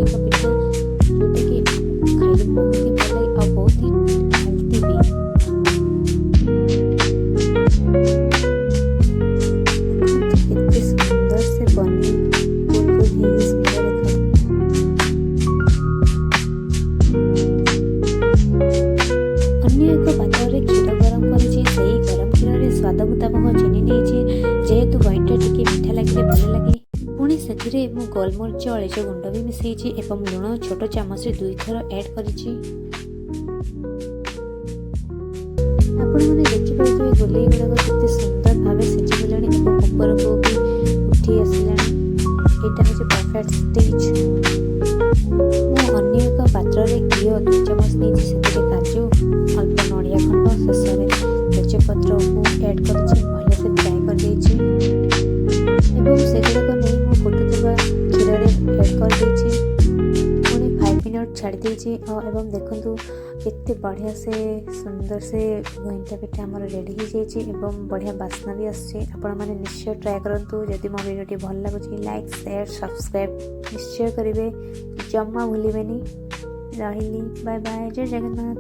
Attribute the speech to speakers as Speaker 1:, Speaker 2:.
Speaker 1: एक पिठा जोटा कि खाइले बहुत ही भल लगे और बहुत ही हेल्थी भी। केते सुंदर से बनी गोल गोल हेई सुंदर देखा। अन्य एक पात्र रे क्षीर गरम करिछि। सेही गरम क्षीर रे स्वाद मुताबक चीनी नेछि। जेहेतु गईंटा टिके मीठा लगे भल लगे पुणी से गोलमरीच अळेच गुंड भी मिसैछि एवं लुण छोट चामच रे 2 थर ऐड करिछि। आपण माने देखि पाइबे गोली गुड़ाक केते सुंदर भावे सिझी गलानी एवं ऊपर को भी उठी आसिलानी। एटा होछि परफेक्ट स्टेज। मु अन्य एक पात्र रे घी 2 चामच नेछि। सेतिरे काजू अल्प नड़िया खंड शेष में तेजपत्र को ऐड करिछि। भले से फ्राई कर देछि एवं सेगुड़ाक नहीं मु फुटुवा क्षीर ऐड कर देछि। पुणी 5 मिनट छाड़ी देछि एवं देखंतु केते बढ़िया से सुंदर से गईंटा पिठा हमर रेडी हो जाइछि एवं बढ़िया बास्ना भी आछि। आपण माने निश्चय ट्राई करंतु। जदि मो वीडियोटी भल लागुछि लाइक शेयर सब्सक्राइब निश्चय करिवे जम्मा भूलिबेनी। रहिली बाय बाय जय जगन्नाथ।